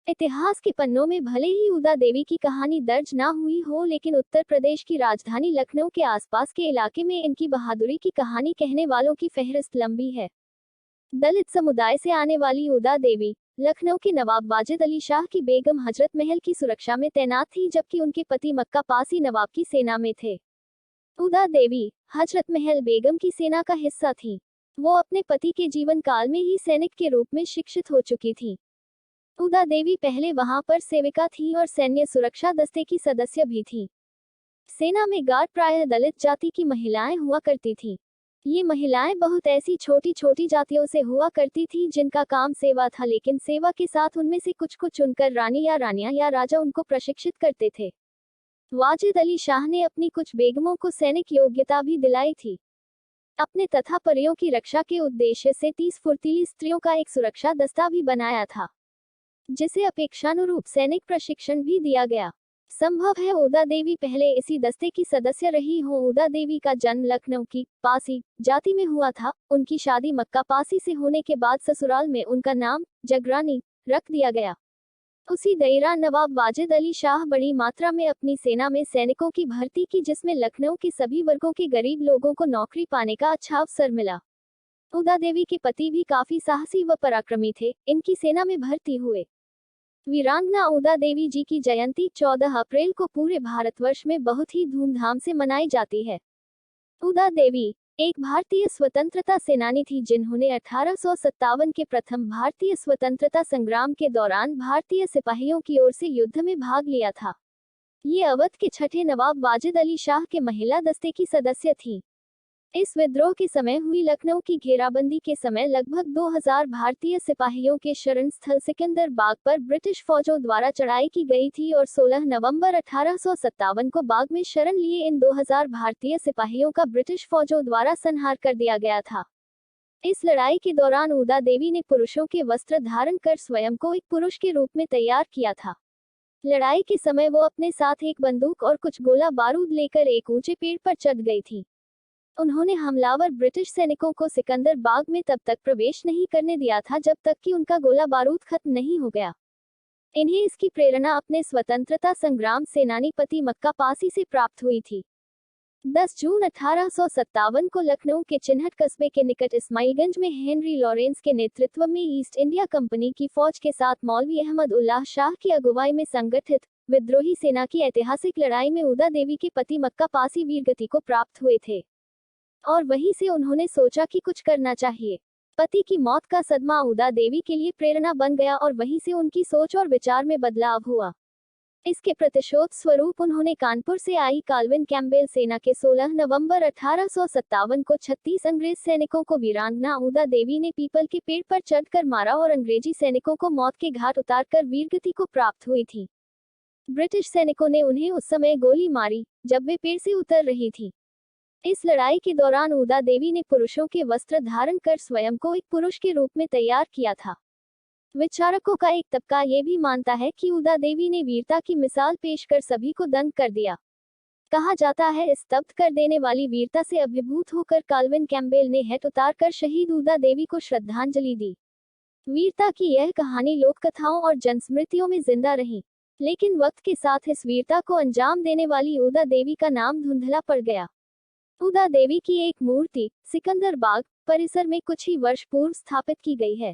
इतिहास के पन्नों में भले ही उदा देवी की कहानी दर्ज ना हुई हो, लेकिन उत्तर प्रदेश की राजधानी लखनऊ के आसपास के इलाके में इनकी बहादुरी की कहानी कहने वालों की फहरिस्त लंबी है। दलित समुदाय से आने वाली उदा देवी लखनऊ के नवाब वाजिद अली शाह की बेगम हजरत महल की सुरक्षा में तैनात थी, जबकि उनके पति मक्का पासी नवाब की सेना में थे। उदा देवी हजरत महल बेगम की सेना का हिस्सा थी। वो अपने पति के जीवन काल में ही सैनिक के रूप में शिक्षित हो चुकी थी। उदा देवी पहले वहां पर सेविका थी और सैन्य सुरक्षा दस्ते की सदस्य भी थी। सेना में गार्ड प्रायः दलित जाति की महिलाएं हुआ करती थी। ये महिलाएं बहुत ऐसी छोटी छोटी जातियों से हुआ करती थी जिनका काम सेवा था, लेकिन सेवा के साथ उनमें से कुछ को चुनकर रानी या रानियां या राजा उनको प्रशिक्षित करते थे। वाजिद अली शाह ने अपनी कुछ बेगमों को सैनिक योग्यता भी दिलाई थी। अपने तथा परियों की रक्षा के उद्देश्य से 30 फुर्तीली स्त्रियों का एक सुरक्षा दस्ता भी बनाया था, जिसे अपेक्षानुरूप सैनिक प्रशिक्षण भी दिया गया। संभव है उदा देवी पहले इसी दस्ते की सदस्य रही हो। उदा देवी का जन्म लखनऊ की पासी जाति में हुआ था। उनकी शादी मक्का पासी से होने के बाद ससुराल में उनका नाम जगरानी रख दिया गया। उसी दौरान नवाब वाजिद अली शाह बड़ी मात्रा में अपनी सेना में सैनिकों की भर्ती की, जिसमें लखनऊ के सभी वर्गों के गरीब लोगों को नौकरी पाने का अच्छा अवसर मिला। उदा देवी के पति भी काफी साहसी व पराक्रमी थे। इनकी सेना में भर्ती हुए वीरांगना उदा देवी जी की जयंती 14 अप्रैल को पूरे भारतवर्ष में बहुत ही धूमधाम से मनाई जाती है। उदा देवी एक भारतीय स्वतंत्रता सेनानी थी, जिन्होंने 1857 के प्रथम भारतीय स्वतंत्रता संग्राम के दौरान भारतीय सिपाहियों की ओर से युद्ध में भाग लिया था। ये अवध के छठे नवाब वाजिद अली शाह के महिला दस्ते की सदस्य थी। इस विद्रोह के समय हुई लखनऊ की घेराबंदी के समय लगभग 2000 भारतीय सिपाहियों के शरण स्थल सिकंदर बाग पर ब्रिटिश फौजों द्वारा चढ़ाई की गई थी और 16 नवंबर 1857 को बाग में शरण लिए इन 2000 भारतीय सिपाहियों का ब्रिटिश फौजों द्वारा संहार कर दिया गया था। इस लड़ाई के दौरान उदा देवी ने पुरुषों के वस्त्र धारण कर स्वयं को एक पुरुष के रूप में तैयार किया था। लड़ाई के समय वो अपने साथ एक बंदूक और कुछ गोला बारूद लेकर एक ऊंचे पेड़ पर चढ़ गई थी। उन्होंने हमलावर ब्रिटिश सैनिकों को सिकंदर बाग में तब तक प्रवेश नहीं करने दिया था जब तक कि उनका गोला बारूद खत्म नहीं हो गया। इन्हें इसकी प्रेरणा अपने स्वतंत्रता संग्राम सेनानी पति मक्का पासी से प्राप्त हुई थी। 10 जून 1857 को लखनऊ के चिन्हट कस्बे के निकट इस्माइलगंज में हेनरी लॉरेंस के नेतृत्व में ईस्ट इंडिया कंपनी की फौज के साथ मौलवी अहमद उल्लाह शाह की अगुवाई में संगठित विद्रोही सेना की ऐतिहासिक लड़ाई में उदा देवी के पति मक्का पासी वीरगति को प्राप्त हुए थे और वहीं से उन्होंने सोचा कि कुछ करना चाहिए। पति की मौत का सदमा उदा देवी के लिए प्रेरणा बन गया और वहीं से उनकी सोच और विचार में बदलाव हुआ। इसके प्रतिशोध स्वरूप उन्होंने कानपुर से आई काल्विन कैम्पबेल सेना के 16 नवंबर 1857 को 36 अंग्रेज सैनिकों को वीरांगना उदा देवी ने पीपल के पेड़ पर चढ़कर मारा और अंग्रेजी सैनिकों को मौत के घाट उतारकर वीरगति को प्राप्त हुई थी। ब्रिटिश सैनिकों ने उन्हें उस समय गोली मारी जब वे पेड़ से उतर रही थी। इस लड़ाई के दौरान उदा देवी ने पुरुषों के वस्त्र धारण कर स्वयं को एक पुरुष के रूप में तैयार किया था। विचारकों का एक तबका ये भी मानता है कि उदा देवी ने वीरता की मिसाल पेश कर सभी को दंग कर दिया। कहा जाता है इस स्तब्ध कर देने वाली वीरता से अभिभूत होकर काल्विन कैम्पबेल ने हैट उतारकर शहीद उदा देवी को श्रद्धांजलि दी। वीरता की यह कहानी लोककथाओं और जनस्मृतियों में जिंदा रही, लेकिन वक्त के साथ इस वीरता को अंजाम देने वाली उदा देवी का नाम धुंधला पड़ गया। उदा देवी की एक मूर्ति सिकंदर बाग परिसर में कुछ ही वर्ष पूर्व स्थापित की गई है।